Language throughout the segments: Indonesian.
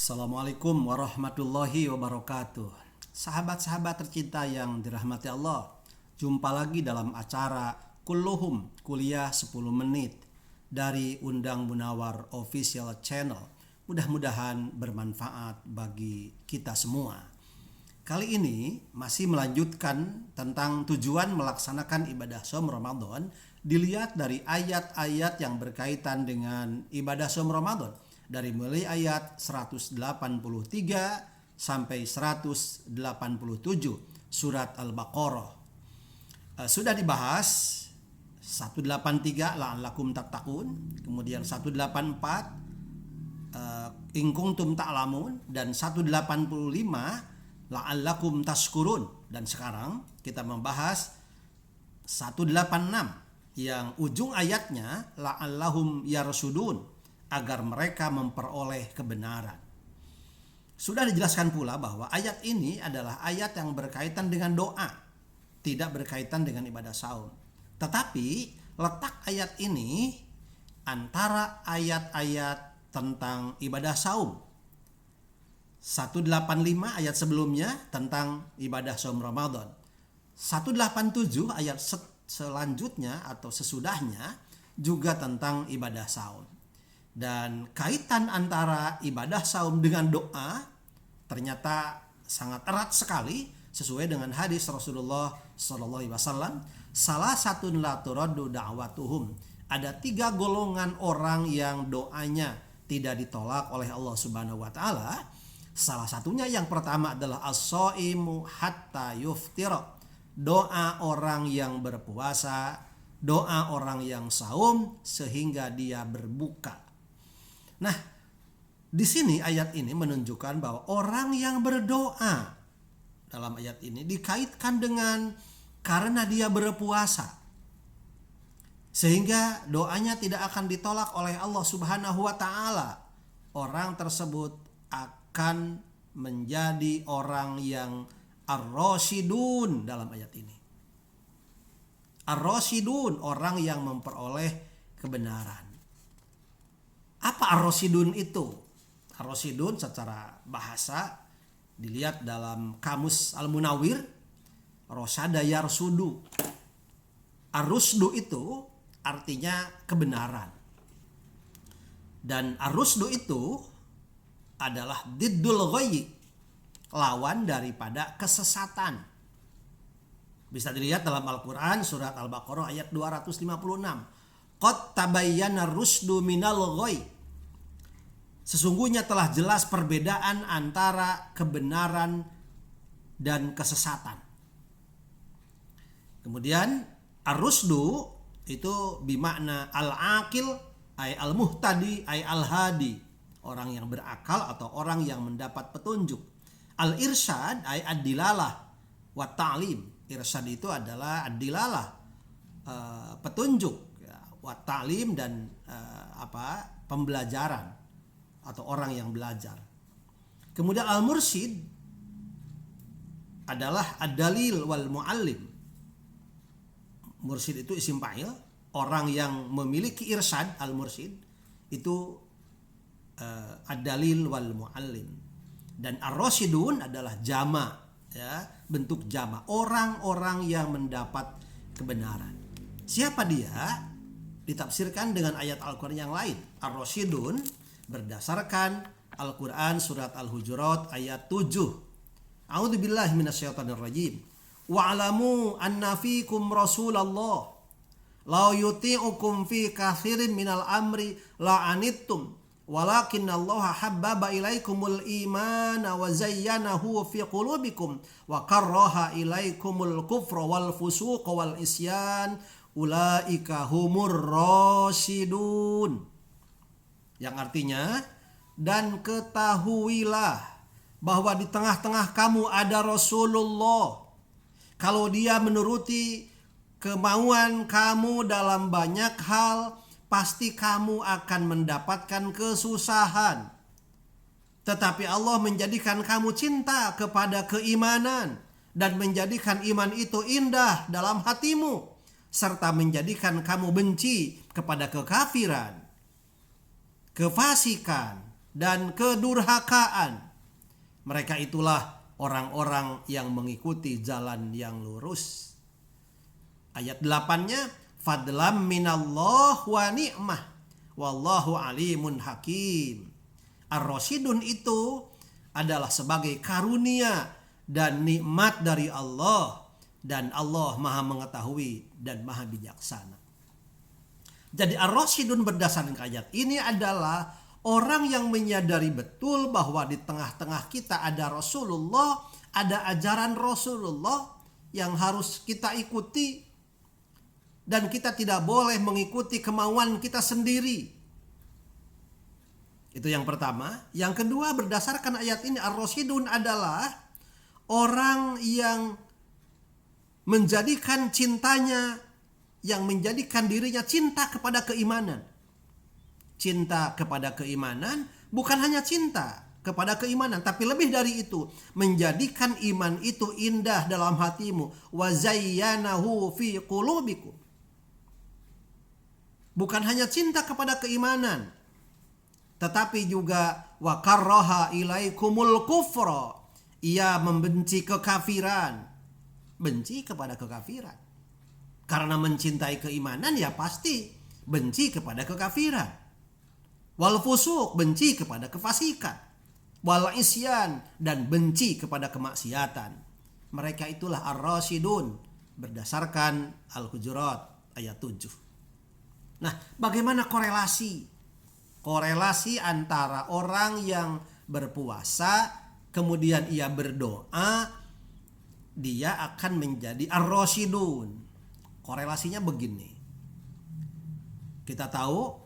Assalamualaikum warahmatullahi wabarakatuh. Sahabat-sahabat tercinta yang dirahmati Allah, jumpa lagi dalam acara Kulluhum Kuliah 10 Menit dari Undang Munawar Official Channel. Mudah-mudahan bermanfaat bagi kita semua. Kali ini masih melanjutkan tentang tujuan melaksanakan ibadah Shaum Ramadan dilihat dari ayat-ayat yang berkaitan dengan ibadah Shaum Ramadan. Dari mulai ayat 183 sampai 187 surat Al-Baqarah. Sudah dibahas 183 la'allakum tattaqun, kemudian 184 in kuntum ta'lamun, dan 185 la'allakum tashkurun. Dan sekarang kita membahas 186 yang ujung ayatnya la'allahum yarsudun, agar mereka memperoleh kebenaran. Sudah dijelaskan pula bahwa ayat ini adalah ayat yang berkaitan dengan doa, tidak berkaitan dengan ibadah saum. Tetapi letak ayat ini antara ayat-ayat tentang ibadah saum. 185 ayat sebelumnya tentang ibadah saum Ramadan. 187 ayat selanjutnya atau sesudahnya juga tentang ibadah saum. Dan kaitan antara ibadah saum dengan doa ternyata sangat erat sekali sesuai dengan hadis Rasulullah SAW. Salah satu la turaddu da'watuhum. Ada 3 golongan orang yang doanya tidak ditolak oleh Allah Subhanahu wa taala. Salah satunya yang pertama adalah as-shaimu hatta yuftira. Doa orang yang berpuasa, doa orang yang saum sehingga dia berbuka. Nah, di sini ayat ini menunjukkan bahwa orang yang berdoa dalam ayat ini dikaitkan dengan karena dia berpuasa. Sehingga doanya tidak akan ditolak oleh Allah Subhanahu wa taala. Orang tersebut akan menjadi orang yang ar-rasyidun dalam ayat ini. Ar-rasyidun, orang yang memperoleh kebenaran. Apa ar-rasyidun itu? Ar-rasyidun secara bahasa dilihat dalam kamus Al-Munawwir, rasyada yarsudu. Ar-rusdu itu artinya kebenaran. Dan ar-rusdu itu adalah diddul ghayyi, lawan daripada kesesatan. Bisa dilihat dalam Al-Quran surat Al-Baqarah ayat 256. Qad tabayyana rusdu minal ghayy. Sesungguhnya telah jelas perbedaan antara kebenaran dan kesesatan. Kemudian ar-rusdu itu bimakna al-aqil ay al-muhtadi ay al-hadi, orang yang berakal atau orang yang mendapat petunjuk. Al-irsyad ay ad-dilalah wa ta'lim. Irsyad itu adalah ad-dilalah, petunjuk, wa ta'lim, dan pembelajaran atau orang yang belajar. Kemudian al-mursyid adalah ad-dalil wal muallim. Mursyid itu isim fa'il, orang yang memiliki irsyad, al-mursyid itu ad-dalil wal muallim. Dan ar-rasyidun adalah jama, ya, bentuk jama, orang-orang yang mendapat kebenaran. Siapa dia? Ditafsirkan dengan ayat Al-Quran yang lain. Ar-rasyidun berdasarkan Al-Quran surat Al-Hujurat ayat 7. A'udzubillahi minasyaitonirrajim. Wa'lamu anna fikum Rasulullah law yuti'ukum fi katsirin minal amri la'anittum walakinallaha habbaba ilaikumul imana wa zayyanahu fi qulubikum wa karraha ilaikumul kufra wal fusuqa wal isyan ulaika humur rasyidun, yang artinya, dan ketahuilah bahwa di tengah-tengah kamu ada Rasulullah. Kalau dia menuruti kemauan kamu dalam banyak hal, pasti kamu akan mendapatkan kesusahan. Tetapi Allah menjadikan kamu cinta kepada keimanan dan menjadikan iman itu indah dalam hatimu, serta menjadikan kamu benci kepada kekafiran, kefasikan, dan kedurhakaan. Mereka itulah orang-orang yang mengikuti jalan yang lurus. Ayat 8-nya, fadlam minallah wa ni'mah wallahu alimun hakim. Ar-Rasyidun itu adalah sebagai karunia dan nikmat dari Allah, dan Allah maha mengetahui dan maha bijaksana. Jadi Ar-Rasyidun berdasarkan ayat ini adalah orang yang menyadari betul bahwa di tengah-tengah kita ada Rasulullah, ada ajaran Rasulullah yang harus kita ikuti, dan kita tidak boleh mengikuti kemauan kita sendiri. Itu yang pertama. Yang kedua, berdasarkan ayat ini, Ar-Rasyidun adalah orang yang menjadikan cintanya, yang menjadikan dirinya cinta kepada keimanan. Cinta kepada keimanan, bukan hanya cinta kepada keimanan, tapi lebih dari itu, menjadikan iman itu indah dalam hatimu. Wa zayyanahu fi qulubikum. Bukan hanya cinta kepada keimanan, tetapi juga wa karraha ilaikumul kufra. Ia membenci kekafiran. Benci kepada kekafiran. Karena mencintai keimanan, ya pasti benci kepada kekafiran. Wal fusuq, benci kepada kefasikan. Wal isyan, dan benci kepada kemaksiatan. Mereka itulah Ar-Rasyidun berdasarkan Al-Hujurat ayat 7. Nah, bagaimana korelasi? Korelasi antara orang yang berpuasa, kemudian ia berdoa, dia akan menjadi Ar-Rasyidun. Korelasinya begini. Kita tahu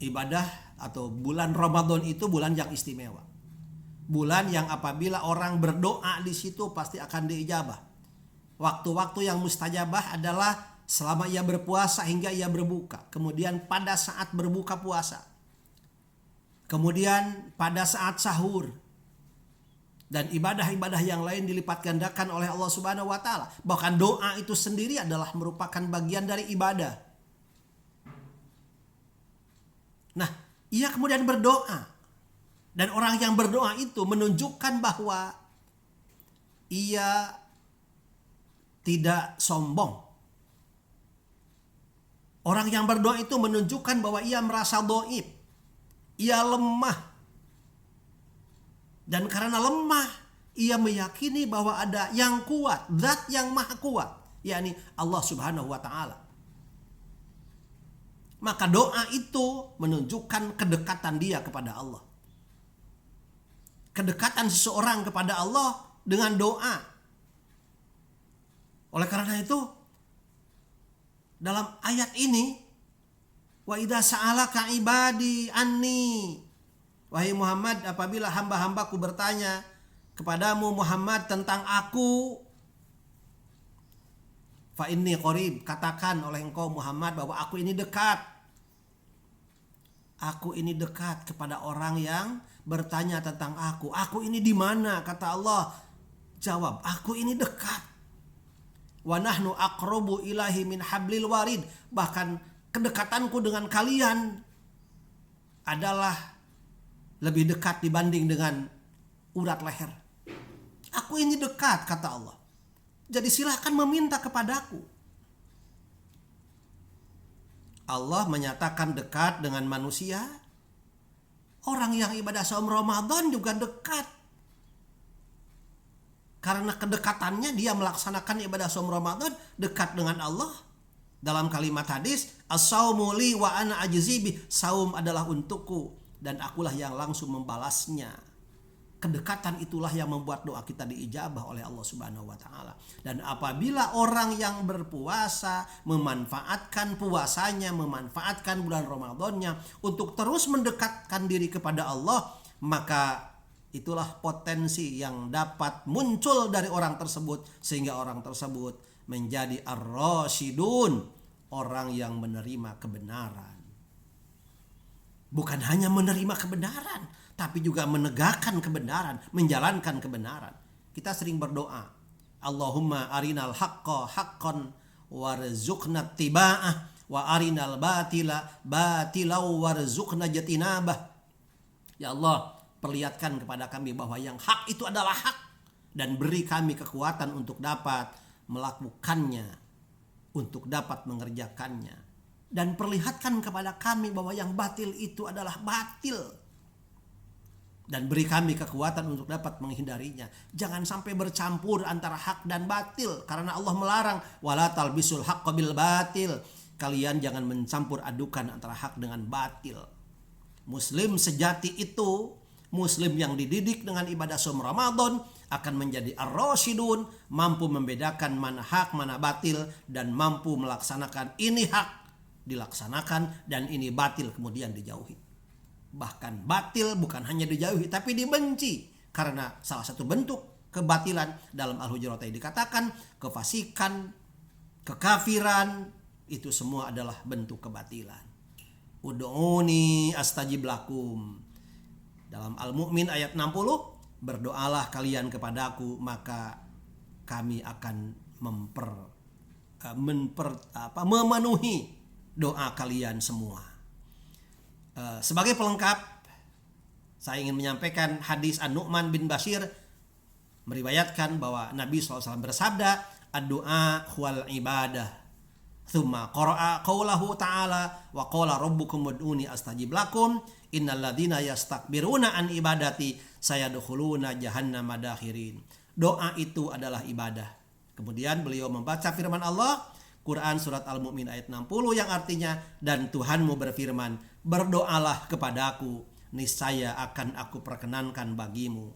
ibadah atau bulan Ramadan itu bulan yang istimewa. Bulan yang apabila orang berdoa di situ pasti akan diijabah. Waktu-waktu yang mustajabah adalah selama ia berpuasa hingga ia berbuka. Kemudian pada saat berbuka puasa. Kemudian pada saat sahur. Dan ibadah-ibadah yang lain dilipat gandakan oleh Allah Subhanahu wa taala. Bahkan doa itu sendiri adalah merupakan bagian dari ibadah. Nah, ia kemudian berdoa. Dan orang yang berdoa itu menunjukkan bahwa ia tidak sombong. Orang yang berdoa itu menunjukkan bahwa ia merasa dhaif. Ia lemah. Dan karena lemah, ia meyakini bahwa ada yang kuat, zat yang maha kuat, yakni Allah Subhanahu wa taala. Maka doa itu menunjukkan kedekatan dia kepada Allah. Kedekatan seseorang kepada Allah dengan doa. Oleh karena itu, dalam ayat ini, wa idza sa'alaka ibadi anni, wahai Muhammad, apabila hamba-hambaku bertanya kepadamu Muhammad tentang aku, fa inni qarib, katakan oleh engkau Muhammad bahwa aku ini dekat. Aku ini dekat kepada orang yang bertanya tentang aku. Aku ini di mana? Kata Allah. Jawab, aku ini dekat. Wa nahnu aqrabu ilahi min hablil warid. Bahkan kedekatanku dengan kalian adalah lebih dekat dibanding dengan urat leher. Aku ini dekat, kata Allah. Jadi silahkan meminta kepadaku. Allah menyatakan dekat dengan manusia. Orang yang ibadah saum Ramadan juga dekat. Karena kedekatannya dia melaksanakan ibadah saum Ramadan dekat dengan Allah. Dalam kalimat hadis, as-saumu li wa ana ajzi bih. Saum adalah untukku dan akulah yang langsung membalasnya. Kedekatan itulah yang membuat doa kita diijabah oleh Allah Subhanahu wa taala. Dan apabila orang yang berpuasa memanfaatkan puasanya, memanfaatkan bulan Ramadannya untuk terus mendekatkan diri kepada Allah, maka itulah potensi yang dapat muncul dari orang tersebut sehingga orang tersebut menjadi ar-rasyidun, orang yang menerima kebenaran. Bukan hanya menerima kebenaran, tapi juga menegakkan kebenaran, menjalankan kebenaran. Kita sering berdoa, Allahumma arinal haqqa haqqan warzuqna tiba'ah wa arinal batila batilau warzuqna jatinabah. Ya Allah, perlihatkan kepada kami bahwa yang hak itu adalah hak, dan beri kami kekuatan untuk dapat melakukannya, untuk dapat mengerjakannya, dan perlihatkan kepada kami bahwa yang batil itu adalah batil, dan beri kami kekuatan untuk dapat menghindarinya. Jangan sampai bercampur antara hak dan batil, karena Allah melarang wala talbisul haqqa bil batil. Kalian jangan mencampur adukan antara hak dengan batil. Muslim sejati itu muslim yang dididik dengan ibadah saum Ramadan akan menjadi ar-rasyidun, mampu membedakan mana hak mana batil, dan mampu melaksanakan ini hak dilaksanakan dan ini batil kemudian dijauhi. Bahkan batil bukan hanya dijauhi tapi dibenci, karena salah satu bentuk kebatilan dalam Al-Hujurat dikatakan kefasikan, kekafiran, itu semua adalah bentuk kebatilan. Ud'uni astajib lakum. Dalam Al-Mu'min ayat 60, berdoalah kalian kepadaku maka kami akan memenuhi doa kalian semua. Sebagai pelengkap, saya ingin menyampaikan hadis An-Nu'man bin Bashir meriwayatkan bahwa Nabi SAW bersabda, ad-du'a huwal ibadah. Thumma qara'a qawlahu ta'ala wa qala rabbukum ud'uni astajib lakum innal ladzina yastakbiruna an ibadati sayadkhuluna jahannama dakhirin. Doa itu adalah ibadah. Kemudian beliau membaca firman Allah, Quran surat Al-Mu'min ayat 60 yang artinya, dan Tuhanmu berfirman, berdoalah kepadaku, niscaya akan aku perkenankan bagimu.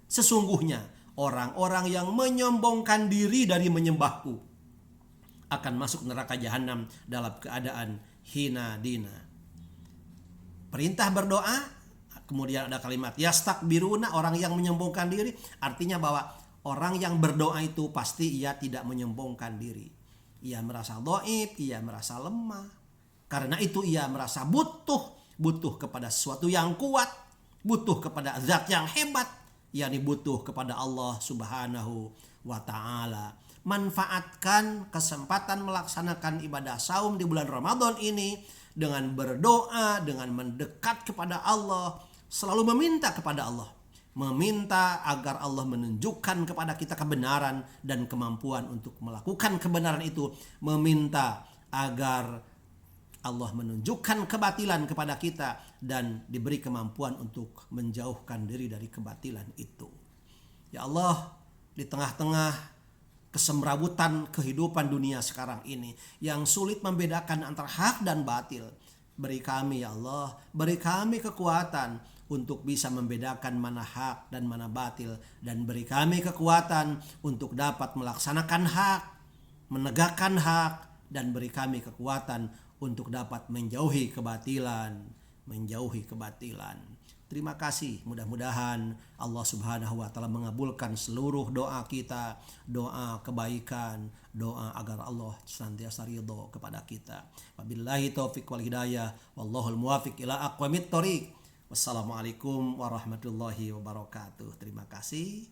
Sesungguhnya orang-orang yang menyombongkan diri dari menyembahku akan masuk neraka jahanam dalam keadaan hina dina. Perintah berdoa, kemudian ada kalimat yastakbiruna, orang yang menyombongkan diri, artinya bahwa orang yang berdoa itu pasti ia tidak menyombongkan diri. Ia merasa dhaif, ia merasa lemah. Karena itu ia merasa butuh kepada sesuatu yang kuat, butuh kepada zat yang hebat, yakni butuh kepada Allah Subhanahu wa taala. Manfaatkan kesempatan melaksanakan ibadah saum di bulan Ramadan ini dengan berdoa, dengan mendekat kepada Allah, selalu meminta kepada Allah, meminta agar Allah menunjukkan kepada kita kebenaran dan kemampuan untuk melakukan kebenaran itu, meminta agar Allah menunjukkan kebatilan kepada kita dan diberi kemampuan untuk menjauhkan diri dari kebatilan itu. Ya Allah, di tengah-tengah kesemrabutan kehidupan dunia sekarang ini yang sulit membedakan antara hak dan batil, beri kami ya Allah, beri kami kekuatan untuk bisa membedakan mana hak dan mana batil, dan beri kami kekuatan untuk dapat melaksanakan hak, menegakkan hak, dan beri kami kekuatan untuk dapat menjauhi kebatilan. Terima kasih, mudah-mudahan Allah Subhanahu wa taala mengabulkan seluruh doa kita, doa kebaikan, doa agar Allah senantiasa ridho kepada kita. Wabillahi taufiq wal hidayah, wallahul muwafiq ila aqwamit thoriq. Wassalamualaikum warahmatullahi wabarakatuh. Terima kasih.